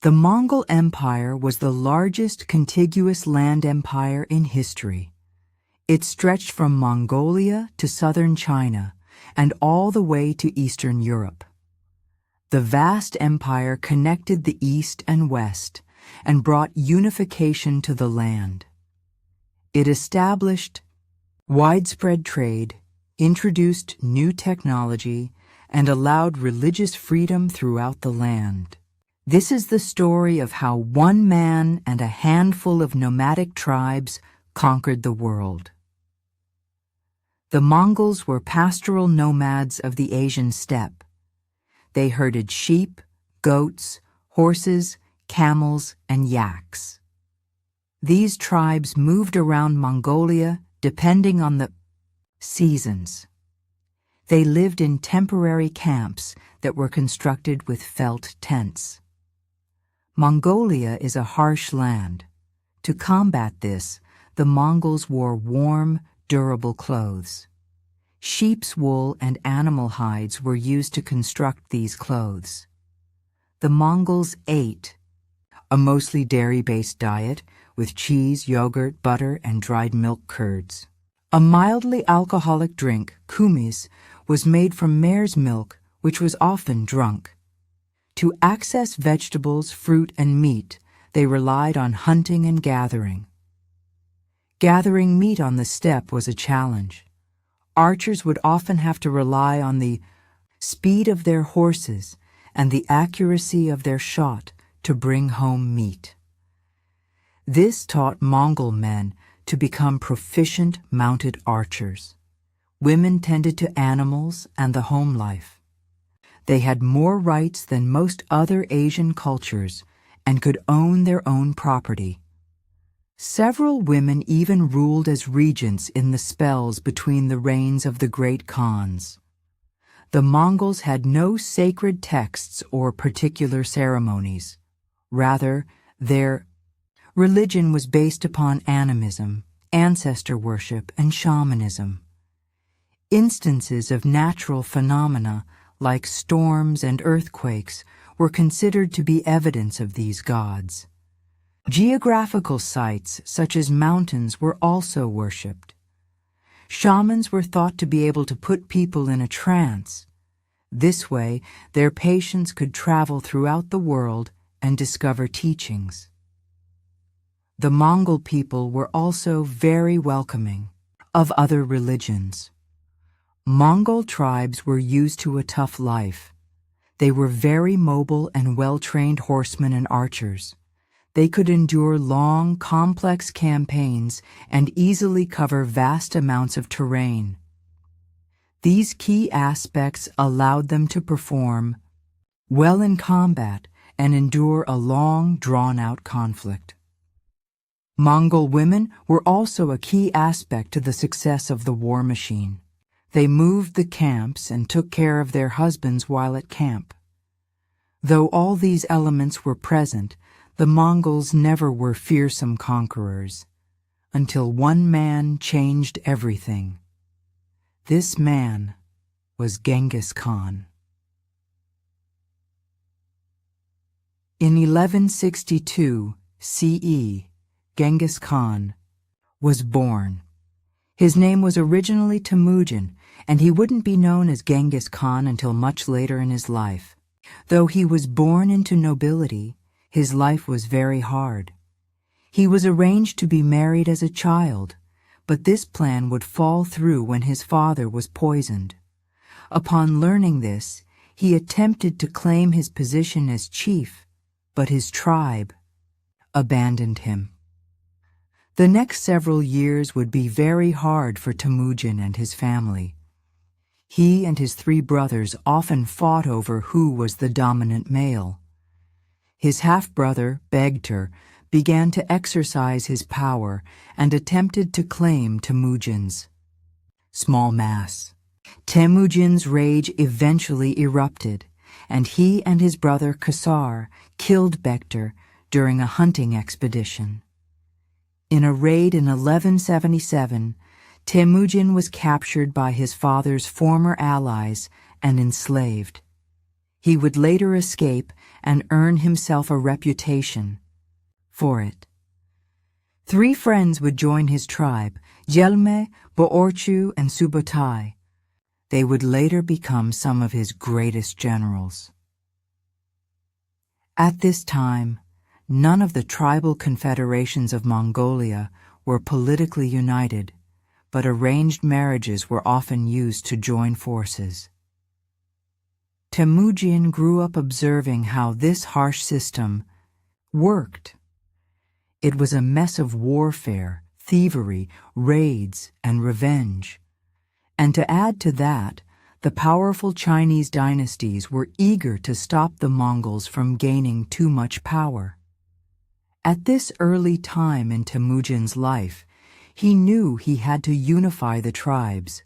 The Mongol Empire was the largest contiguous land empire in history. It stretched from Mongolia to southern China and all the way to Eastern Europe. The vast empire connected the East and West and brought unification to the land. It established widespread trade, introduced new technology, and allowed religious freedom throughout the land. This is the story of how one man and a handful of nomadic tribes conquered the world. The Mongols were pastoral nomads of the Asian steppe. They herded sheep, goats, horses, camels, and yaks. These tribes moved around Mongolia depending on the seasons. They lived in temporary camps that were constructed with felt tents. Mongolia is a harsh land. To combat this, the Mongols wore warm, durable clothes. Sheep's wool and animal hides were used to construct these clothes. The Mongols ate a mostly dairy-based diet with cheese, yogurt, butter, and dried milk curds. A mildly alcoholic drink, kumis, was made from mare's milk, which was often drunk. To access vegetables, fruit, and meat, they relied on hunting and gathering. Gathering meat on the steppe was a challenge. Archers would often have to rely on the speed of their horses and the accuracy of their shot to bring home meat. This taught Mongol men to become proficient mounted archers. Women tended to animals and the home life. They had more rights than most other Asian cultures and could own their own property. Several women even ruled as regents in the spells between the reigns of the great Khans. The Mongols had no sacred texts or particular ceremonies. Rather, their religion was based upon animism, ancestor worship, and shamanism. Instances of natural phenomena like storms and earthquakes were considered to be evidence of these gods. Geographical sites such as mountains were also worshipped. Shamans were thought to be able to put people in a trance. This way, their patients could travel throughout the world and discover teachings. The Mongol people were also very welcoming of other religions. Mongol tribes were used to a tough life. They were very mobile and well-trained horsemen and archers. They could endure long, complex campaigns and easily cover vast amounts of terrain. These key aspects allowed them to perform well in combat and endure a long, drawn-out conflict. Mongol women were also a key aspect to the success of the war machine. They moved the camps and took care of their husbands while at camp. Though all these elements were present, the Mongols never were fearsome conquerors, until one man changed everything. This man was Genghis Khan. In 1162 CE, Genghis Khan was born. His name was originally Temujin, and he wouldn't be known as Genghis Khan until much later in his life. Though he was born into nobility, his life was very hard. He was arranged to be married as a child, but this plan would fall through when his father was poisoned. Upon learning this, he attempted to claim his position as chief, but his tribe abandoned him. The next several years would be very hard for Temujin and his family. He and his 3 brothers often fought over who was the dominant male. His half-brother, Begter, began to exercise his power and attempted to claim Temujin's small mass. Temujin's rage eventually erupted, and he and his brother Khasar killed Begter during a hunting expedition. In a raid in 1177, Temujin was captured by his father's former allies and enslaved. He would later escape and earn himself a reputation for it. 3 friends would join his tribe, Jelme, Boorchu, and Subutai. They would later become some of his greatest generals. At this time, none of the tribal confederations of Mongolia were politically united, but arranged marriages were often used to join forces. Temujin grew up observing how this harsh system worked. It was a mess of warfare, thievery, raids, and revenge. And to add to that, the powerful Chinese dynasties were eager to stop the Mongols from gaining too much power. At this early time in Temujin's life, he knew he had to unify the tribes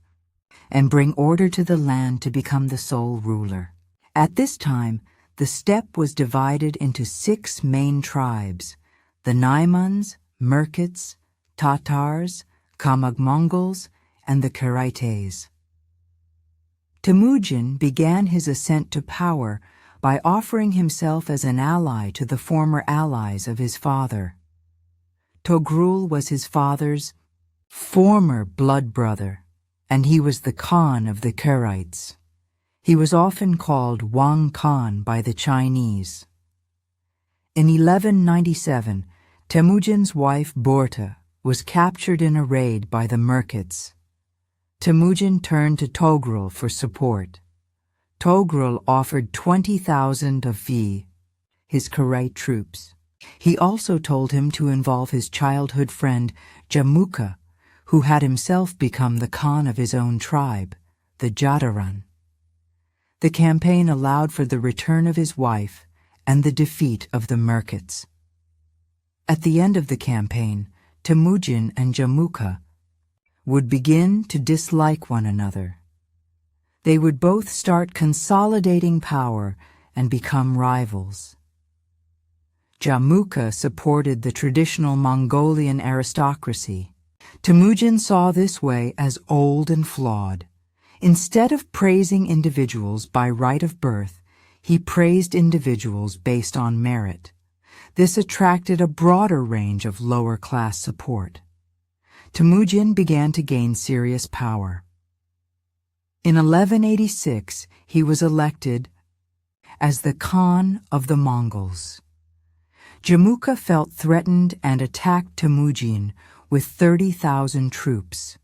and bring order to the land to become the sole ruler. At this time, the steppe was divided into 6 main tribes: the Naimans, Merkits, Tatars, Kamag Mongols, and the Karaites. Temujin began his ascent to power by offering himself as an ally to the former allies of his father. Togrul was his father's former blood brother, and he was the Khan of the Karaites. He was often called Wang Khan by the Chinese. In 1197, Temujin's wife Borta was captured in a raid by the Merkits. Temujin turned to Togrul for support. Togrul offered 20,000 of fee, his Karaite troops. He also told him to involve his childhood friend Jamuka, who had himself become the Khan of his own tribe, the Jadaran. The campaign allowed for the return of his wife and the defeat of the Merkits. At the end of the campaign, Temujin and Jamuka would begin to dislike one another. They would both start consolidating power and become rivals. Jamuka supported the traditional Mongolian aristocracy. Temujin saw this way as old and flawed. Instead of praising individuals by right of birth, he praised individuals based on merit. This attracted a broader range of lower-class support. Temujin began to gain serious power. In 1186, he was elected as the Khan of the Mongols. Jamuka felt threatened and attacked Temujin with 30,000 troops.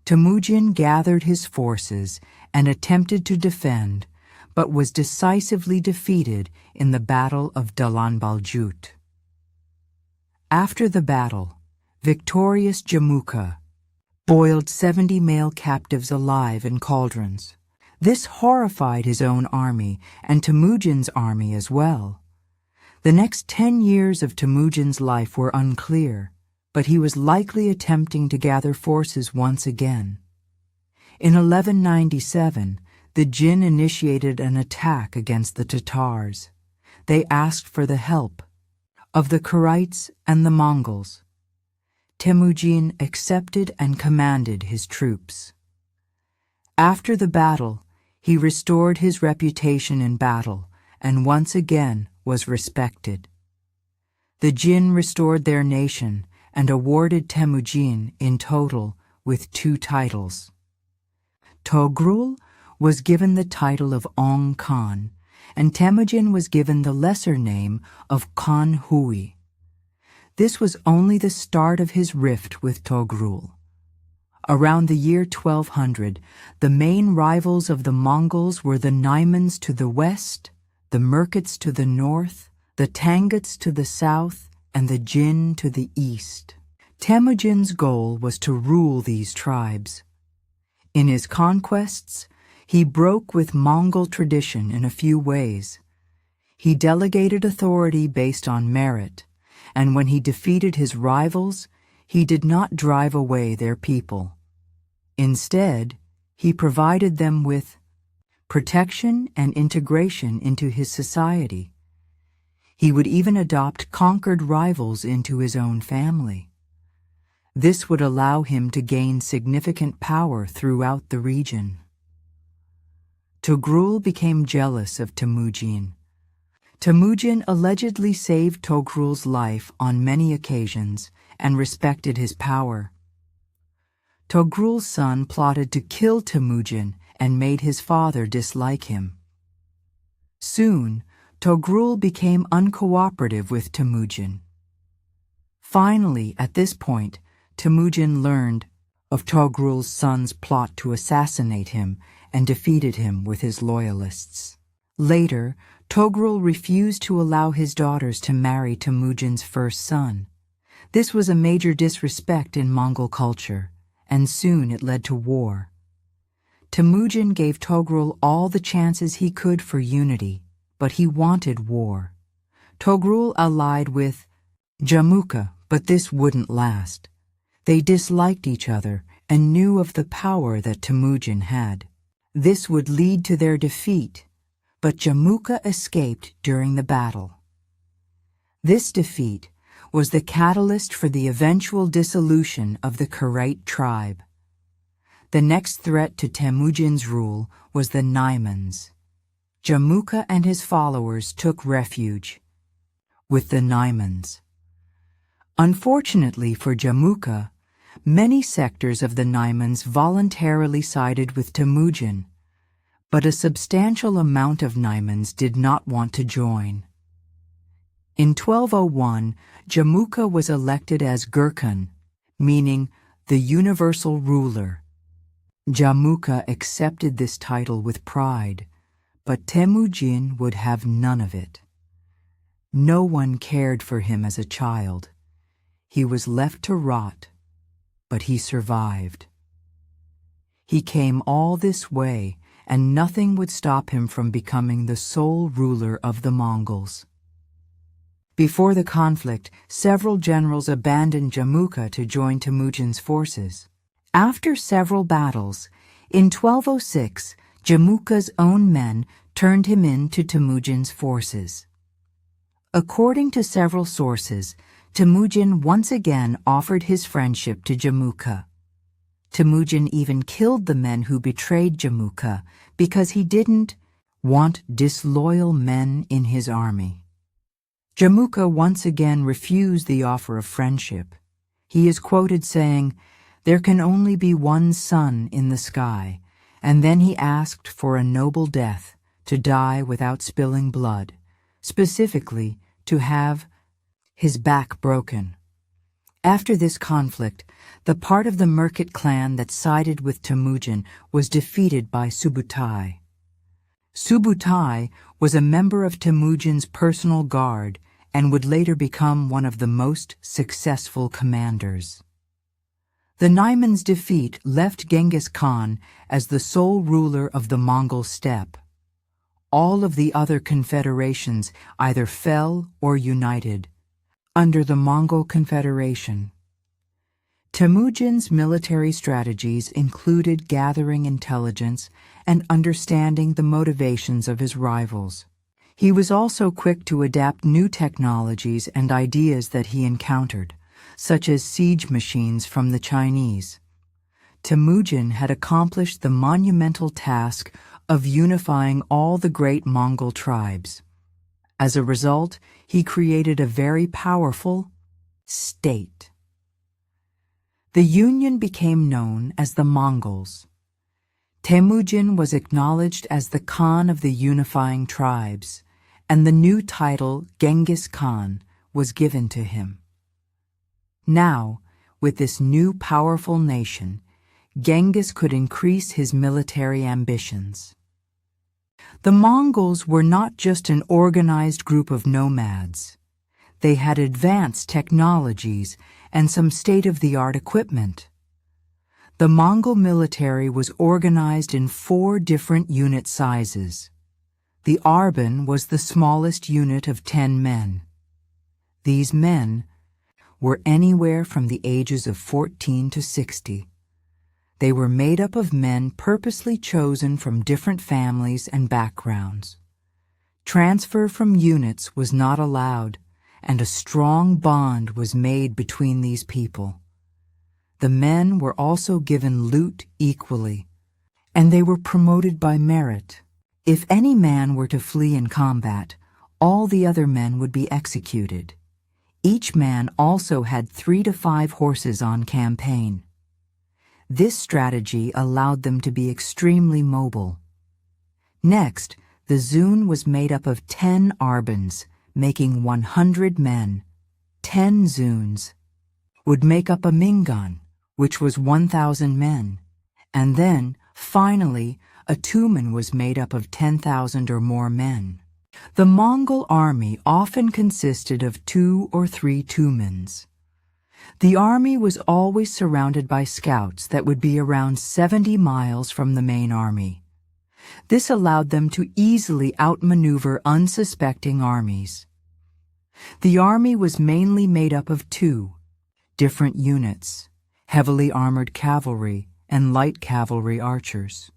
Temujin gathered his forces and attempted to defend, but was decisively defeated in the Battle of Dalan Baljut. After the battle, victorious Jamuka boiled 70 male captives alive in cauldrons. This horrified his own army and Temujin's army as well. The next 10 years of Temujin's life were unclear, but he was likely attempting to gather forces once again. In 1197, the Jin initiated an attack against the Tatars. They asked for the help of the Karaites and the Mongols. Temujin accepted and commanded his troops. After the battle, he restored his reputation in battle and once again was respected. The Jin restored their nation and awarded Temujin in total with 2 titles. Togrul was given the title of Ong Khan, and Temujin was given the lesser name of Khan Hui. This was only the start of his rift with Togrul. Around the year 1200, the main rivals of the Mongols were the Naimans to the west, the Merkits to the north, the Tanguts to the south, and the Jin to the east. Temujin's goal was to rule these tribes. In his conquests, he broke with Mongol tradition in a few ways. He delegated authority based on merit, and when he defeated his rivals, he did not drive away their people. Instead, he provided them with protection and integration into his society. He would even adopt conquered rivals into his own family. This would allow him to gain significant power throughout the region. Togrul became jealous of Temujin. Temujin allegedly saved Togrul's life on many occasions and respected his power. Togrul's son plotted to kill Temujin and made his father dislike him. Soon, Togrul became uncooperative with Temujin. Finally, at this point, Temujin learned of Togrul's son's plot to assassinate him and defeated him with his loyalists. Later, Togrul refused to allow his daughters to marry Temujin's first son. This was a major disrespect in Mongol culture, and soon it led to war. Temujin gave Togrul all the chances he could for unity, but he wanted war. Togrul allied with Jamuka, but this wouldn't last. They disliked each other and knew of the power that Temujin had. This would lead to their defeat, but Jamuka escaped during the battle. This defeat was the catalyst for the eventual dissolution of the Karaite tribe. The next threat to Temujin's rule was the Naimans. Jamuka and his followers took refuge with the Naimans. Unfortunately for Jamuka, many sectors of the Naimans voluntarily sided with Temujin, but a substantial amount of Naimans did not want to join. In 1201, Jamuka was elected as Gurkhan, meaning the universal ruler. Jamuka accepted this title with pride, but Temujin would have none of it. No one cared for him as a child. He was left to rot, but he survived. He came all this way, and nothing would stop him from becoming the sole ruler of the Mongols. Before the conflict, several generals abandoned Jamuka to join Temujin's forces. After several battles, in 1206, Jamuka's own men turned him in to Temujin's forces. According to several sources, Temujin once again offered his friendship to Jamuka. Temujin even killed the men who betrayed Jamuka because he didn't want disloyal men in his army. Jamuka once again refused the offer of friendship. He is quoted saying, "There can only be one sun in the sky," and then he asked for a noble death, to die without spilling blood, specifically to have his back broken. After this conflict, the part of the Merkit clan that sided with Temujin was defeated by Subutai. Subutai was a member of Temujin's personal guard and would later become one of the most successful commanders. The Naimans' defeat left Genghis Khan as the sole ruler of the Mongol steppe. All of the other confederations either fell or united under the Mongol Confederation. Temujin's military strategies included gathering intelligence and understanding the motivations of his rivals. He was also quick to adapt new technologies and ideas that he encountered, such as siege machines from the Chinese. Temujin had accomplished the monumental task of unifying all the great Mongol tribes. As a result, he created a very powerful state. The union became known as the Mongols. Temujin was acknowledged as the Khan of the unifying tribes, and the new title Genghis Khan was given to him. Now, with this new powerful nation, Genghis could increase his military ambitions. The Mongols were not just an organized group of nomads. They had advanced technologies and some state-of-the-art equipment. The Mongol military was organized in 4 different unit sizes. The Arban was the smallest unit of 10 men. These men were anywhere from the ages of 14 to 60. They were made up of men purposely chosen from different families and backgrounds. Transfer from units was not allowed, and a strong bond was made between these people. The men were also given loot equally, and they were promoted by merit. If any man were to flee in combat, all the other men would be executed. Each man also had 3 to 5 horses on campaign. This strategy allowed them to be extremely mobile. Next, the Zun was made up of 10 Arbans, making 100 men. 10 Zuns would make up a Mingan, which was 1,000 men. And then, finally, a Tumen was made up of 10,000 or more men. The Mongol army often consisted of 2 or 3 Tumens. The army was always surrounded by scouts that would be around 70 miles from the main army. This allowed them to easily outmaneuver unsuspecting armies. The army was mainly made up of 2 different units, heavily armored cavalry and light cavalry archers.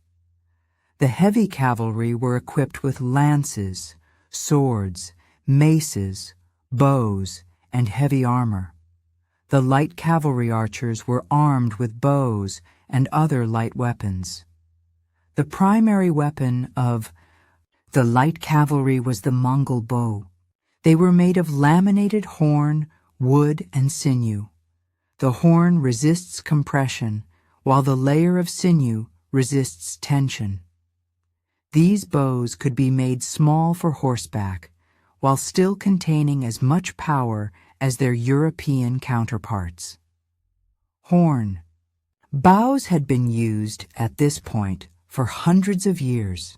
The heavy cavalry were equipped with lances, swords, maces, bows, and heavy armor. The light cavalry archers were armed with bows and other light weapons. The primary weapon of the light cavalry was the Mongol bow. They were made of laminated horn, wood, and sinew. The horn resists compression, while the layer of sinew resists tension. These bows could be made small for horseback, while still containing as much power as their European counterparts. Horn. Bows had been used at this point for hundreds of years,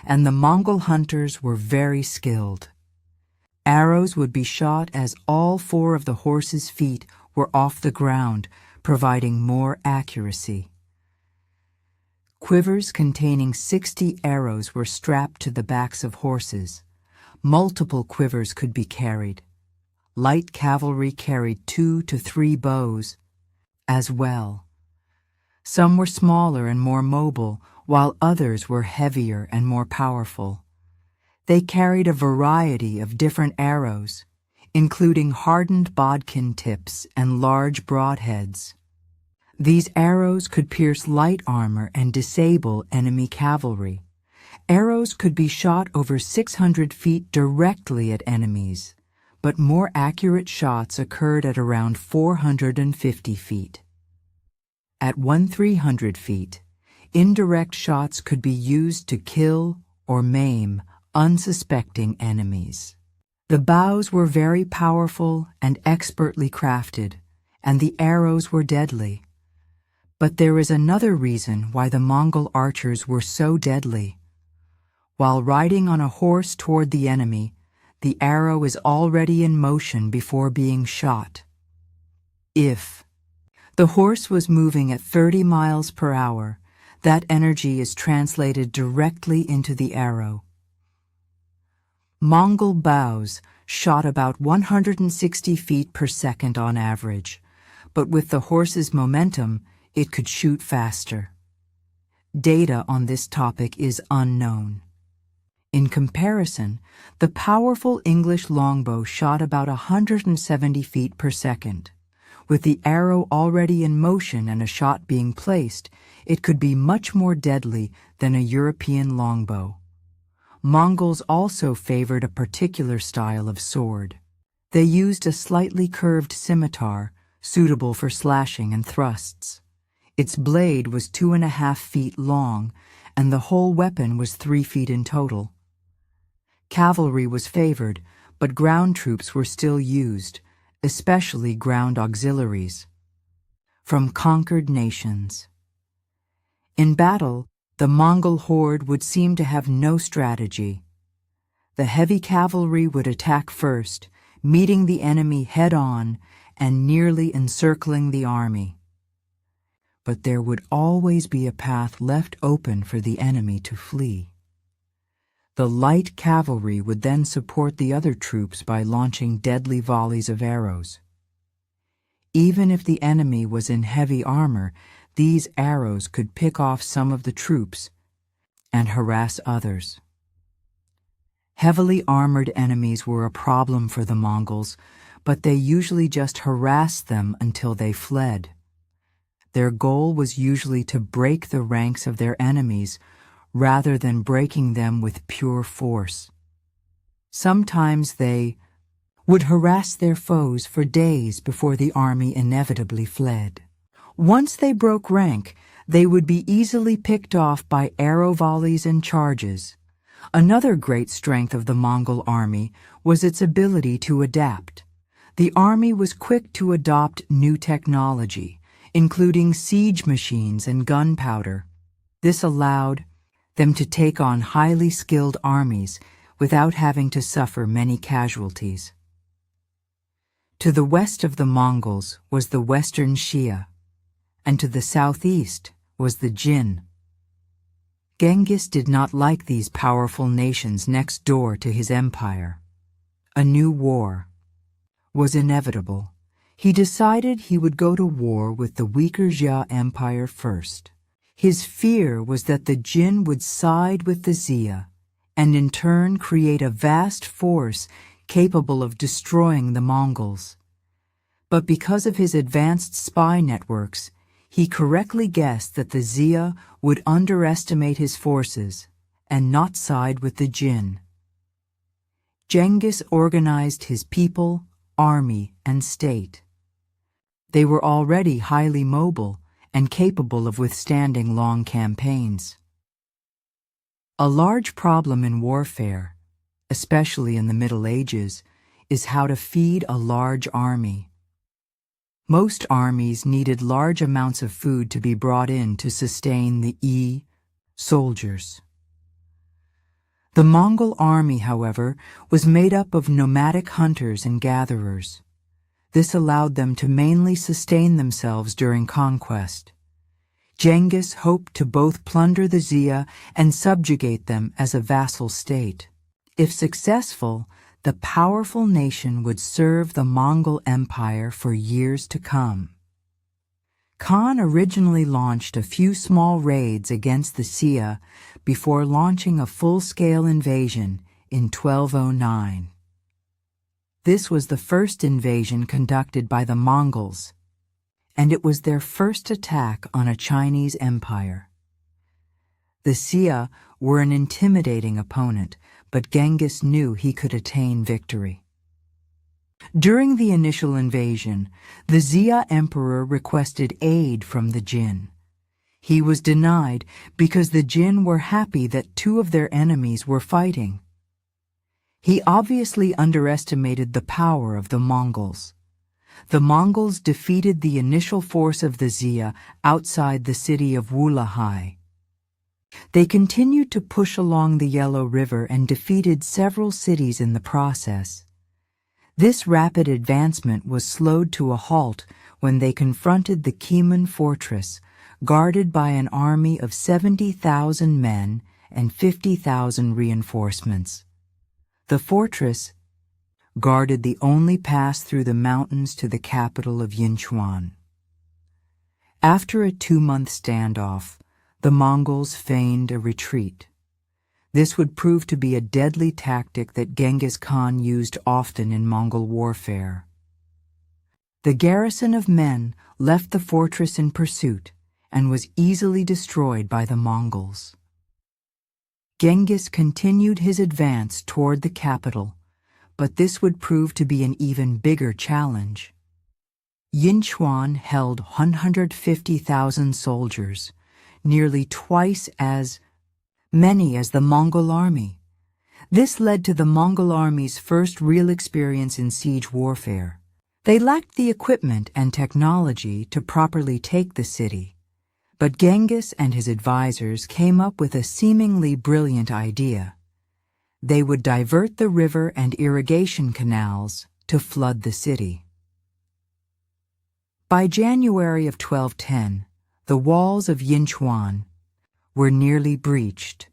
and the Mongol hunters were very skilled. Arrows would be shot as all 4 of the horses' feet were off the ground, providing more accuracy. Quivers containing 60 arrows were strapped to the backs of horses. Multiple quivers could be carried. Light cavalry carried 2 to 3 bows as well. Some were smaller and more mobile, while others were heavier and more powerful. They carried a variety of different arrows, including hardened bodkin tips and large broadheads. These arrows could pierce light armor and disable enemy cavalry. Arrows could be shot over 600 feet directly at enemies, but more accurate shots occurred at around 450 feet. At 300 feet, indirect shots could be used to kill or maim unsuspecting enemies. The bows were very powerful and expertly crafted, and the arrows were deadly. But there is another reason why the Mongol archers were so deadly. While riding on a horse toward the enemy, the arrow is already in motion before being shot. If the horse was moving at 30 miles per hour, that energy is translated directly into the arrow. Mongol bows shot about 160 feet per second on average, but with the horse's momentum, it could shoot faster. Data on this topic is unknown. In comparison, the powerful English longbow shot about 170 feet per second. With the arrow already in motion and a shot being placed, it could be much more deadly than a European longbow. Mongols also favored a particular style of sword. They used a slightly curved scimitar, suitable for slashing and thrusts. Its blade was 2.5 feet long, and the whole weapon was 3 feet in total. Cavalry was favored, but ground troops were still used, especially ground auxiliaries from conquered nations. In battle, the Mongol horde would seem to have no strategy. The heavy cavalry would attack first, meeting the enemy head-on and nearly encircling the army. But there would always be a path left open for the enemy to flee. The light cavalry would then support the other troops by launching deadly volleys of arrows. Even if the enemy was in heavy armor, these arrows could pick off some of the troops and harass others. Heavily armored enemies were a problem for the Mongols, but they usually just harassed them until they fled. Their goal was usually to break the ranks of their enemies rather than breaking them with pure force. Sometimes they would harass their foes for days before the army inevitably fled. Once they broke rank, they would be easily picked off by arrow volleys and charges. Another great strength of the Mongol army was its ability to adapt. The army was quick to adopt new technology, including siege machines and gunpowder. This allowed them to take on highly skilled armies without having to suffer many casualties. To the west of the Mongols was the Western Xia, and to the southeast was the Jin. Genghis did not like these powerful nations next door to his empire. A new war was inevitable. He decided he would go to war with the weaker Xia Empire first. His fear was that the Jin would side with the Xia and in turn create a vast force capable of destroying the Mongols. But because of his advanced spy networks, he correctly guessed that the Xia would underestimate his forces and not side with the Jin. Genghis organized his people, army, and state. They were already highly mobile and capable of withstanding long campaigns. A large problem in warfare, especially in the Middle Ages, is how to feed a large army. Most armies needed large amounts of food to be brought in to sustain the soldiers. The Mongol army, however, was made up of nomadic hunters and gatherers. This allowed them to mainly sustain themselves during conquest. Genghis hoped to both plunder the Xia and subjugate them as a vassal state. If successful, the powerful nation would serve the Mongol Empire for years to come. Khan originally launched a few small raids against the Xia before launching a full-scale invasion in 1209. This was the first invasion conducted by the Mongols, and it was their first attack on a Chinese empire. The Xia were an intimidating opponent, but Genghis knew he could attain victory. During the initial invasion, the Xia emperor requested aid from the Jin. He was denied because the Jin were happy that two of their enemies were fighting. He obviously underestimated the power of the Mongols. The Mongols defeated the initial force of the Xia outside the city of Wulahai. They continued to push along the Yellow River and defeated several cities in the process. This rapid advancement was slowed to a halt when they confronted the Kimun fortress, guarded by an army of 70,000 men and 50,000 reinforcements. The fortress guarded the only pass through the mountains to the capital of Yinchuan. After a 2-month standoff, the Mongols feigned a retreat. This would prove to be a deadly tactic that Genghis Khan used often in Mongol warfare. The garrison of men left the fortress in pursuit and was easily destroyed by the Mongols. Genghis continued his advance toward the capital, but this would prove to be an even bigger challenge. Yinchuan held 150,000 soldiers, nearly twice as many as the Mongol army. This led to the Mongol army's first real experience in siege warfare. They lacked the equipment and technology to properly take the city, but Genghis and his advisors came up with a seemingly brilliant idea. They would divert the river and irrigation canals to flood the city. By January of 1210, the walls of Yinchuan were nearly breached.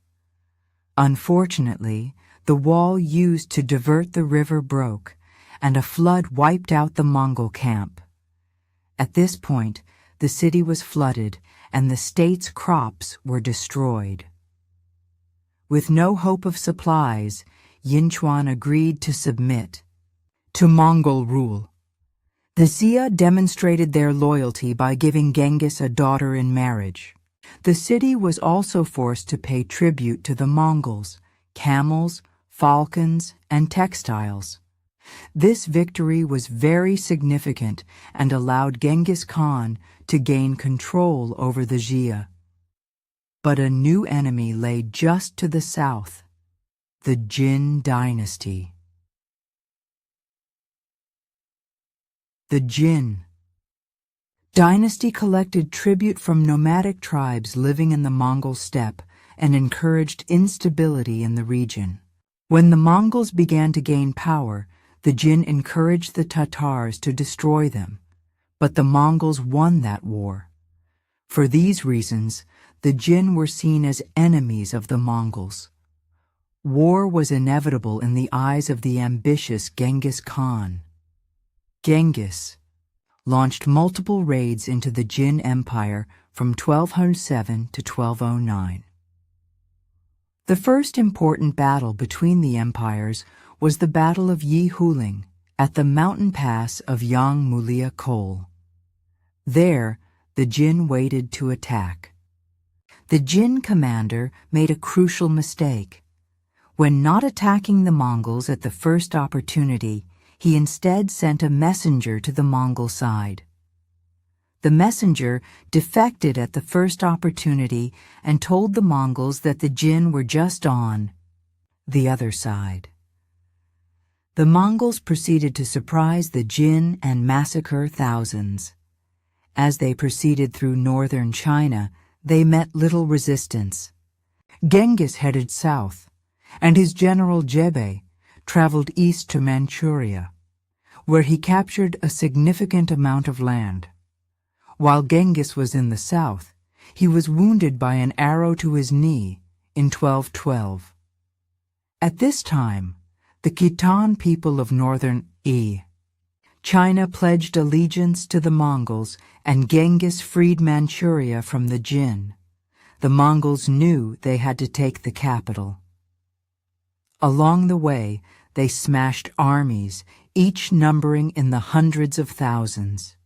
Unfortunately, the wall used to divert the river broke, and a flood wiped out the Mongol camp. At this point, the city was flooded, and the state's crops were destroyed. With no hope of supplies, Yinchuan agreed to submit to Mongol rule. The Xia demonstrated their loyalty by giving Genghis a daughter in marriage. The city was also forced to pay tribute to the Mongols, camels, falcons, and textiles. This victory was very significant and allowed Genghis Khan to gain control over the Xia. But a new enemy lay just to the south, the Jin dynasty. The Jin dynasty collected tribute from nomadic tribes living in the Mongol steppe and encouraged instability in the region. When the Mongols began to gain power, the Jin encouraged the Tatars to destroy them, but the Mongols won that war. For these reasons, the Jin were seen as enemies of the Mongols. War was inevitable in the eyes of the ambitious Genghis Khan. Genghis launched multiple raids into the Jin Empire from 1207 to 1209. The first important battle between the empires was the Battle of Yi Huling at the mountain pass of Yang Mulia Kol. There, the Jin waited to attack. The Jin commander made a crucial mistake. When not attacking the Mongols at the first opportunity, he instead sent a messenger to the Mongol side. The messenger defected at the first opportunity and told the Mongols that the Jin were just on the other side. The Mongols proceeded to surprise the Jin and massacre thousands. As they proceeded through northern China, they met little resistance. Genghis headed south, and his general Jebe traveled east to Manchuria, where he captured a significant amount of land. While Genghis was in the south, he was wounded by an arrow to his knee in 1212. At this time, the Khitan people of northern China pledged allegiance to the Mongols, and Genghis freed Manchuria from the Jin. The Mongols knew they had to take the capital. Along the way, they smashed armies, each numbering in the hundreds of thousands.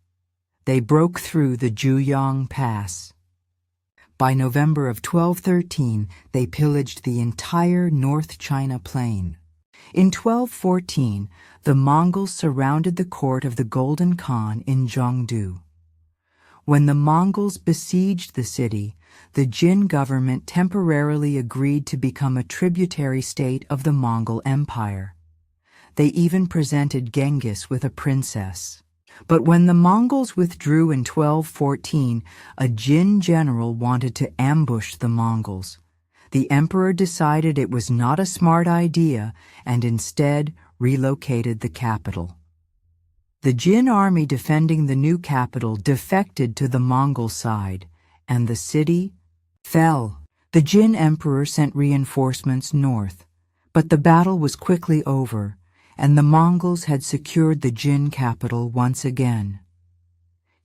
They broke through the Juyang Pass. By November of 1213, they pillaged the entire North China plain. In 1214, the Mongols surrounded the court of the Golden Khan in Zhongdu. When the Mongols besieged the city, the Jin government temporarily agreed to become a tributary state of the Mongol Empire. They even presented Genghis with a princess. But when the Mongols withdrew in 1214, a Jin general wanted to ambush the Mongols. The emperor decided it was not a smart idea and instead relocated the capital. The Jin army defending the new capital defected to the Mongol side, and the city fell. The Jin emperor sent reinforcements north, but the battle was quickly over, and the Mongols had secured the Jin capital once again.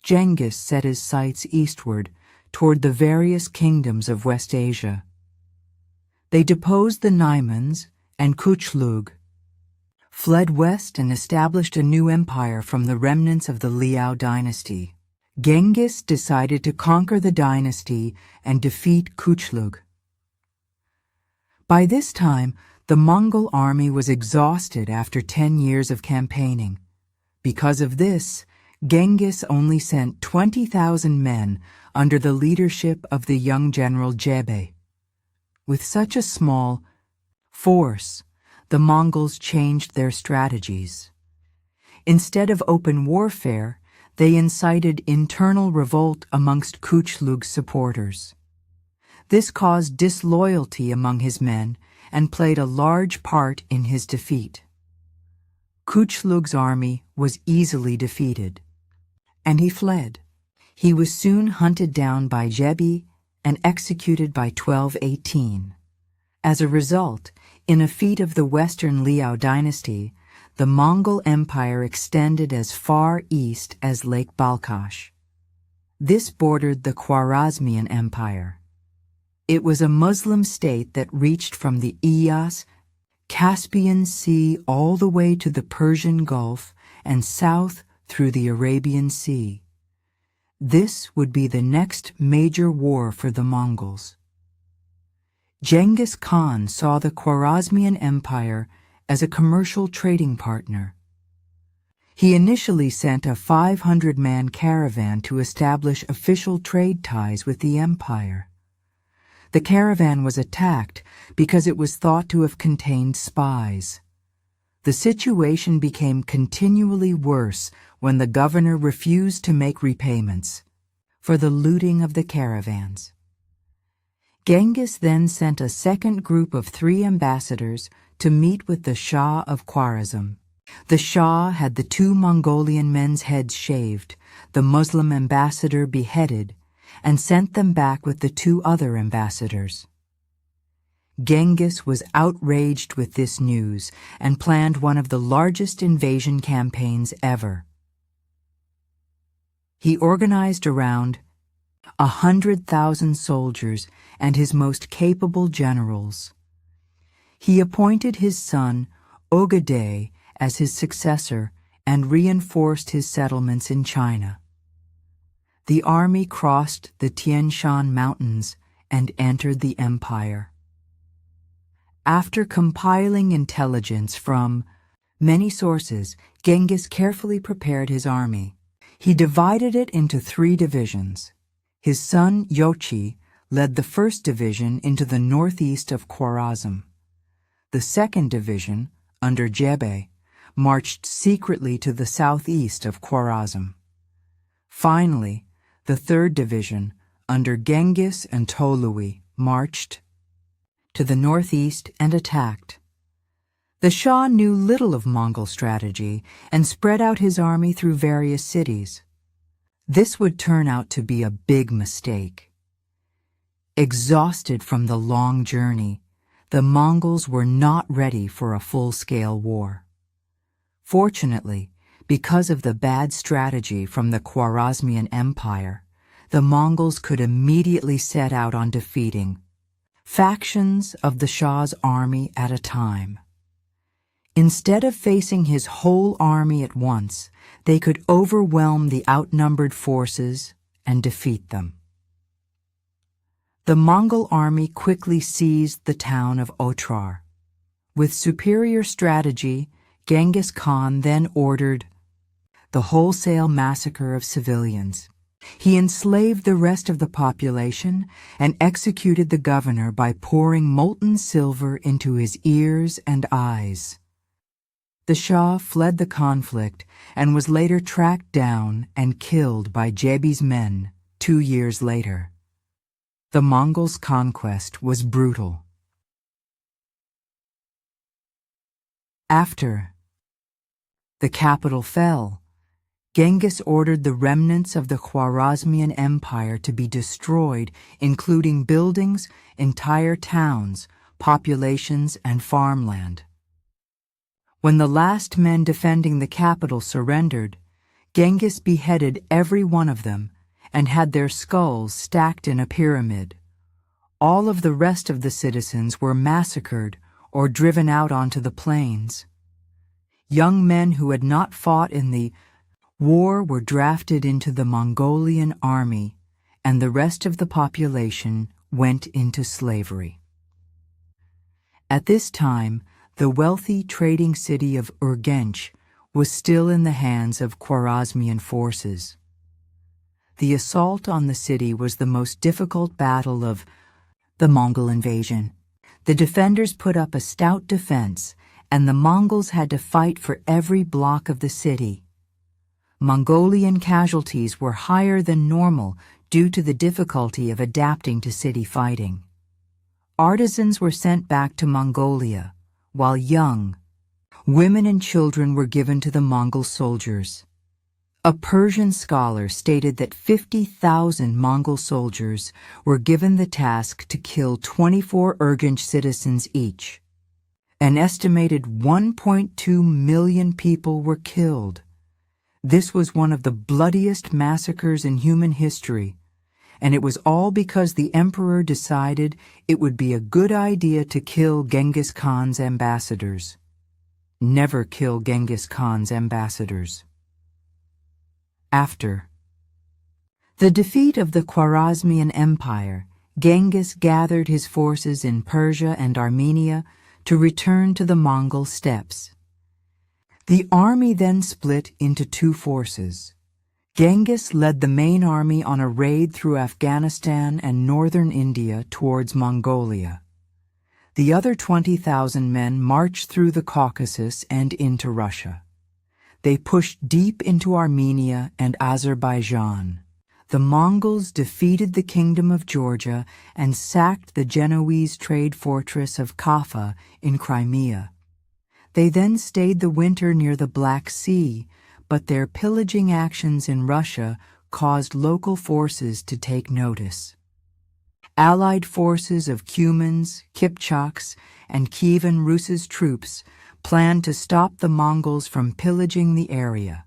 Genghis set his sights eastward toward the various kingdoms of West Asia. They deposed the Naimans and Kuchlug, fled west and established a new empire from the remnants of the Liao dynasty. Genghis decided to conquer the dynasty and defeat Kuchlug. By this time, the Mongol army was exhausted after 10 years of campaigning. Because of this, Genghis only sent 20,000 men under the leadership of the young general Jebe. With such a small force, the Mongols changed their strategies. Instead of open warfare, they incited internal revolt amongst Kuchlug's supporters. This caused disloyalty among his men and played a large part in his defeat. Kuchlug's army was easily defeated, and he fled. He was soon hunted down by Jebe and executed by 1218. As a result, in a feat of the Western Liao dynasty, the Mongol Empire extended as far east as Lake Balkhash. This bordered the Khwarezmian Empire. It was a Muslim state that reached from the Iyas, Caspian Sea all the way to the Persian Gulf and south through the Arabian Sea. This would be the next major war for the Mongols. Genghis Khan saw the Khwarezmian Empire as a commercial trading partner. He initially sent a 500-man caravan to establish official trade ties with the empire. The caravan was attacked because it was thought to have contained spies. The situation became continually worse when the governor refused to make repayments for the looting of the caravans. Genghis then sent a second group of 3 ambassadors to meet with the Shah of Khwarezm. The Shah had the 2 Mongolian men's heads shaved, the Muslim ambassador beheaded, and sent them back with the 2 other ambassadors. Genghis was outraged with this news and planned one of the largest invasion campaigns ever. He organized around 100,000 soldiers and his most capable generals. He appointed his son, Ogedei, as his successor and reinforced his settlements in China. The army crossed the Tian Shan Mountains and entered the empire. After compiling intelligence from many sources, Genghis carefully prepared his army. He divided it into 3 divisions. His son Yochi led the 1st division into the northeast of Khwarezm. The 2nd division, under Jebe, marched secretly to the southeast of Khwarezm. Finally, the 3rd division, under Genghis and Tolui, marched to the northeast and attacked. The Shah knew little of Mongol strategy and spread out his army through various cities. This would turn out to be a big mistake. Exhausted from the long journey, the Mongols were not ready for a full-scale war. Fortunately, because of the bad strategy from the Khwarezmian Empire, the Mongols could immediately set out on defeating factions of the Shah's army at a time. Instead of facing his whole army at once, they could overwhelm the outnumbered forces and defeat them. The Mongol army quickly seized the town of Otrar. With superior strategy, Genghis Khan then ordered the wholesale massacre of civilians. He enslaved the rest of the population and executed the governor by pouring molten silver into his ears and eyes. The Shah fled the conflict and was later tracked down and killed by Jebi's men 2 years later. The Mongols' conquest was brutal. After the capital fell, Genghis ordered the remnants of the Khwarezmian Empire to be destroyed, including buildings, entire towns, populations, and farmland. When the last men defending the capital surrendered, Genghis beheaded every one of them and had their skulls stacked in a pyramid. All of the rest of the citizens were massacred or driven out onto the plains. Young men who had not fought in the war were drafted into the Mongolian army, and the rest of the population went into slavery. At this time, the wealthy trading city of Urgench was still in the hands of Khwarezmian forces. The assault on the city was the most difficult battle of the Mongol invasion. The defenders put up a stout defense, and the Mongols had to fight for every block of the city. Mongolian casualties were higher than normal due to the difficulty of adapting to city fighting. Artisans were sent back to Mongolia, while young women and children were given to the Mongol soldiers. A Persian scholar stated that 50,000 Mongol soldiers were given the task to kill 24 Urgench citizens each. An estimated 1.2 million people were killed. This was one of the bloodiest massacres in human history, and it was all because the emperor decided it would be a good idea to kill Genghis Khan's ambassadors. Never kill Genghis Khan's ambassadors. After The defeat of the Khwarezmian Empire, Genghis gathered his forces in Persia and Armenia to return to the Mongol steppes. The army then split into two forces. Genghis led the main army on a raid through Afghanistan and northern India towards Mongolia. The other 20,000 men marched through the Caucasus and into Russia. They pushed deep into Armenia and Azerbaijan. The Mongols defeated the Kingdom of Georgia and sacked the Genoese trade fortress of Kaffa in Crimea. They then stayed the winter near the Black Sea, but their pillaging actions in Russia caused local forces to take notice. Allied forces of Cumans, Kipchaks, and Kievan Rus's troops planned to stop the Mongols from pillaging the area.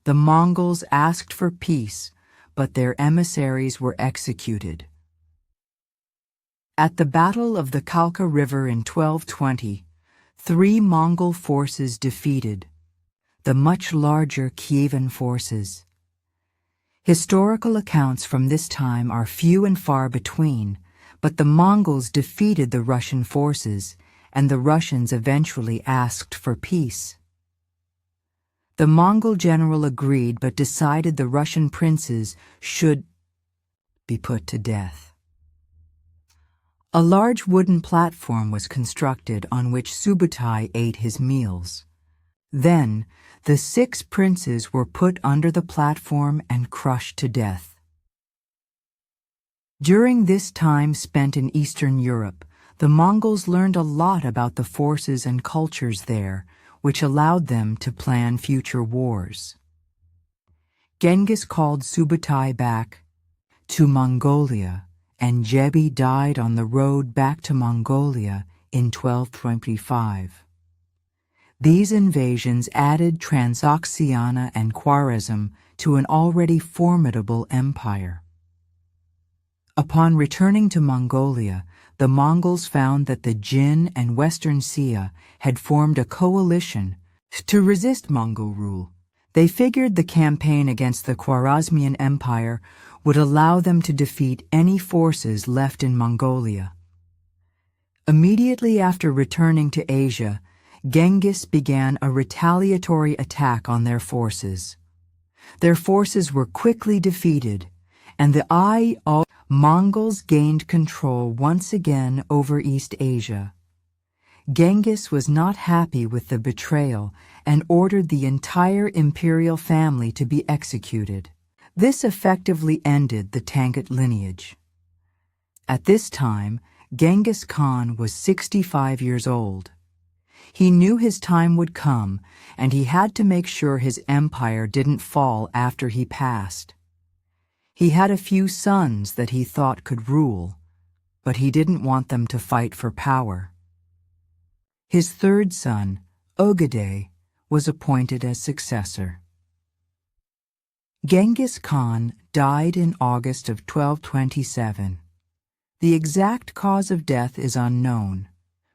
The Mongols asked for peace, but their emissaries were executed. At the Battle of the Kalka River in 1220, 3 Mongol forces defeated the much larger Kievan forces. Historical accounts from this time are few and far between, but the Mongols defeated the Russian forces, and the Russians eventually asked for peace. The Mongol general agreed but decided the Russian princes should be put to death. A large wooden platform was constructed on which Subutai ate his meals. Then, the 6 princes were put under the platform and crushed to death. During this time spent in Eastern Europe, the Mongols learned a lot about the forces and cultures there, which allowed them to plan future wars. Genghis called Subutai back to Mongolia, and Jebi died on the road back to Mongolia in 1225. These invasions added Transoxiana and Khwarezm to an already formidable empire. Upon returning to Mongolia, the Mongols found that the Jin and Western Xia had formed a coalition to resist Mongol rule. They figured the campaign against the Khwarezmian Empire would allow them to defeat any forces left in Mongolia. Immediately after returning to Asia, Genghis began a retaliatory attack on their forces. Their forces were quickly defeated, and the Mongols gained control once again over East Asia. Genghis was not happy with the betrayal and ordered the entire imperial family to be executed. This effectively ended the Tangut lineage. At this time, Genghis Khan was 65 years old. He knew his time would come, and he had to make sure his empire didn't fall after he passed. He had a few sons that he thought could rule, but he didn't want them to fight for power. His third son, Ogedei, was appointed as successor. Genghis Khan died in August of 1227. The exact cause of death is unknown,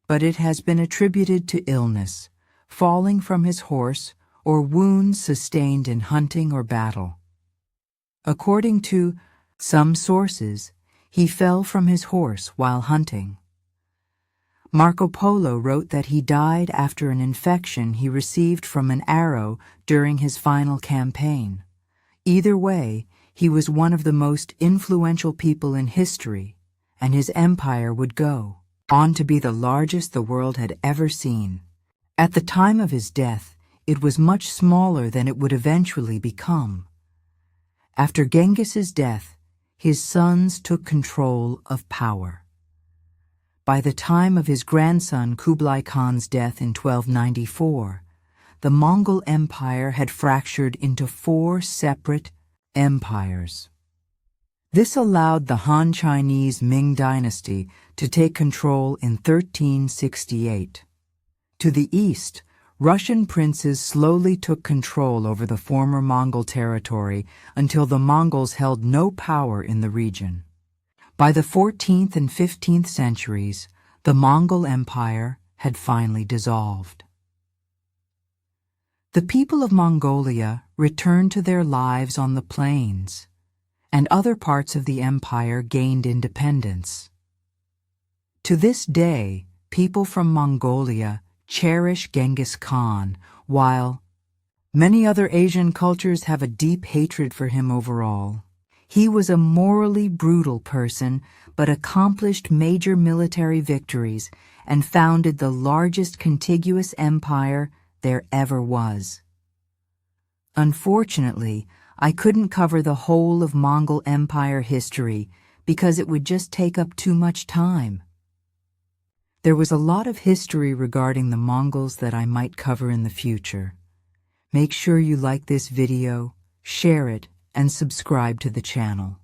but it has been attributed to illness, falling from his horse, or wounds sustained in hunting or battle. According to some sources, he fell from his horse while hunting. Marco Polo wrote that he died after an infection he received from an arrow during his final campaign. Either way, he was one of the most influential people in history, and his empire would go on to be the largest the world had ever seen. At the time of his death, it was much smaller than it would eventually become. After Genghis's death, his sons took control of power. By the time of his grandson Kublai Khan's death in 1294, the Mongol Empire had fractured into 4 separate empires. This allowed the Han Chinese Ming dynasty to take control in 1368. To the east, Russian princes slowly took control over the former Mongol territory until the Mongols held no power in the region. By the 14th and 15th centuries, the Mongol Empire had finally dissolved. The people of Mongolia returned to their lives on the plains. and other parts of the empire gained independence. To this day, people from Mongolia cherish Genghis Khan, while many other Asian cultures have a deep hatred for him overall. He was a morally brutal person, but accomplished major military victories and founded the largest contiguous empire there ever was. Unfortunately, I couldn't cover the whole of Mongol Empire history because it would just take up too much time. There was a lot of history regarding the Mongols that I might cover in the future. Make sure you like this video, share it, and subscribe to the channel.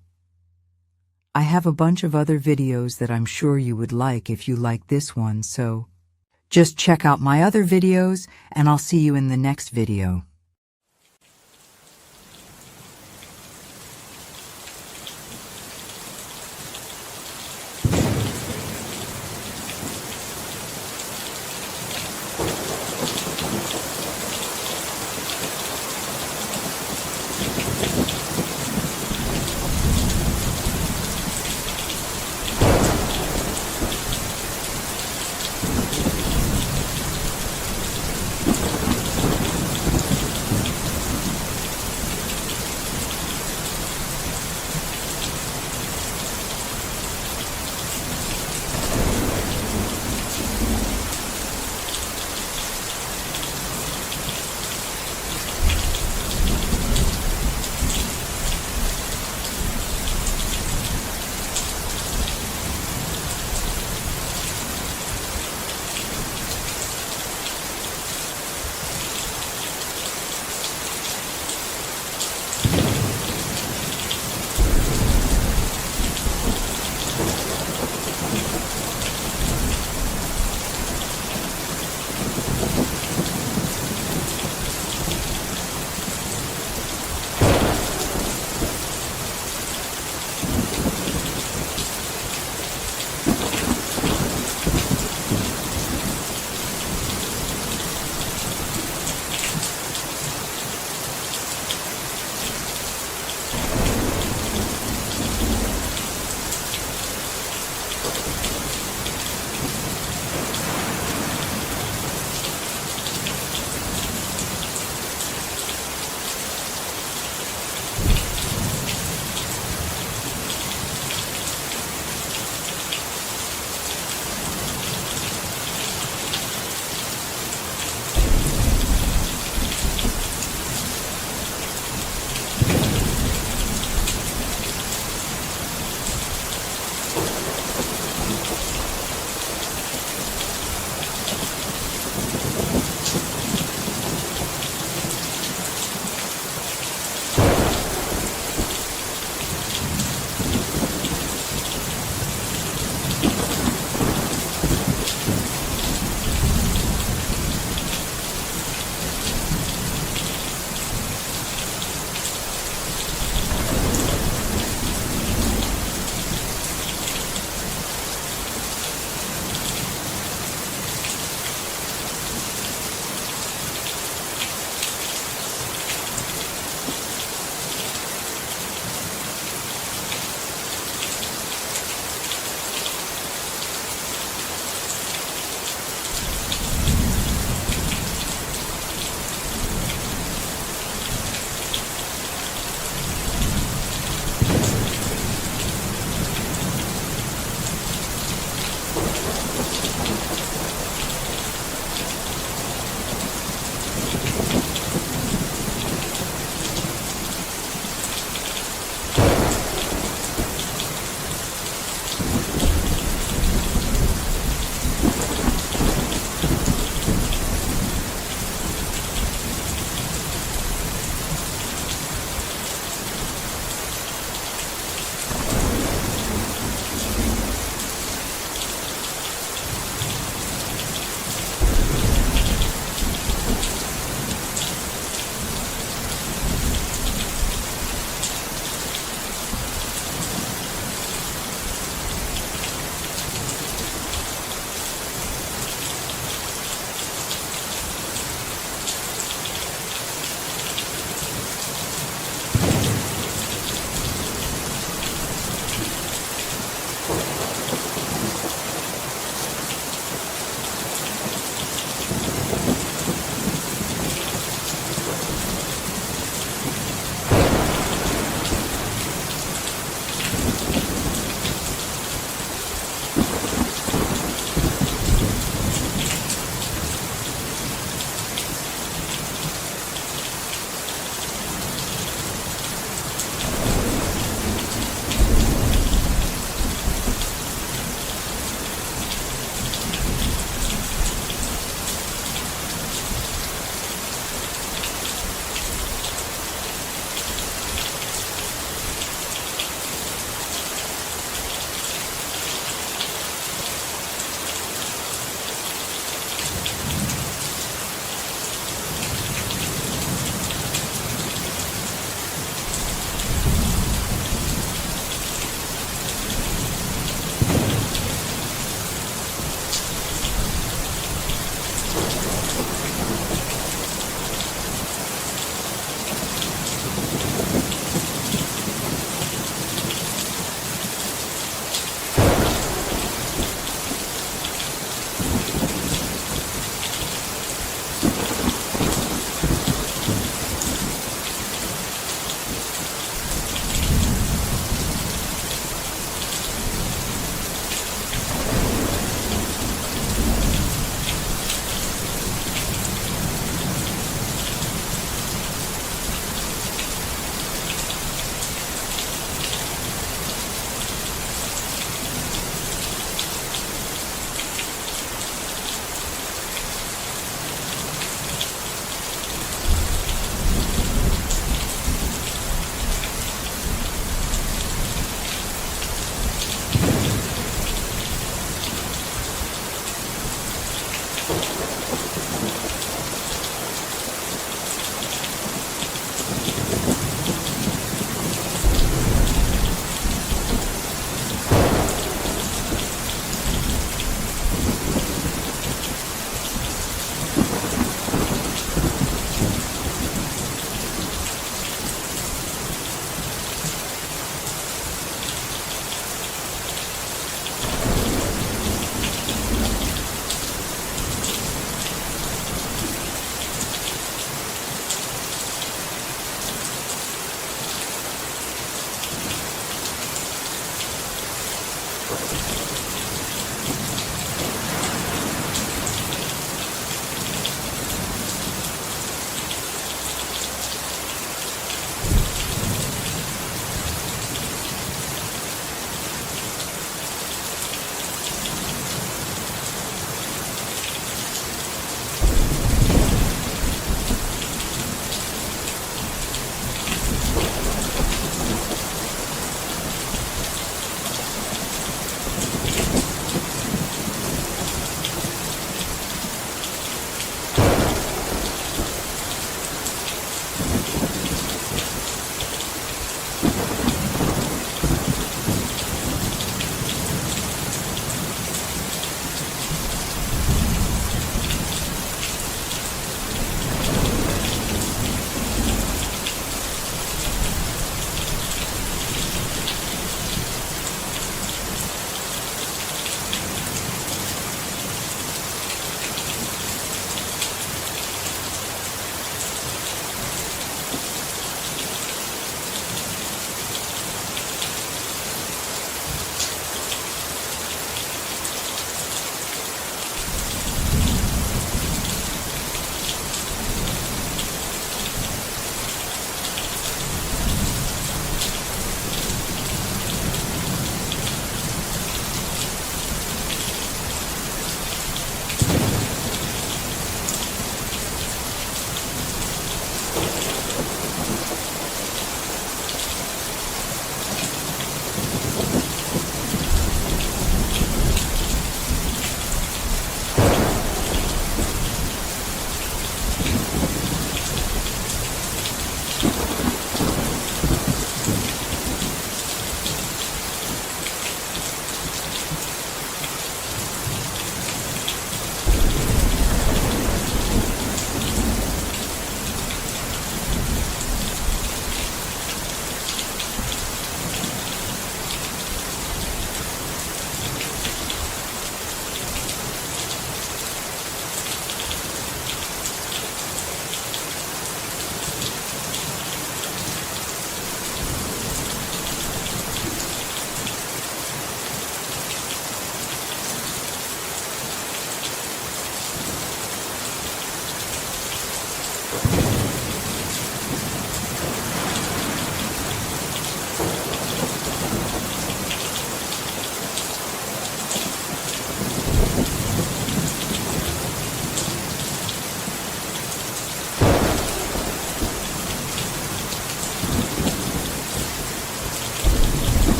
I have a bunch of other videos that I'm sure you would like if you like this one, so just check out my other videos and I'll see you in the next video.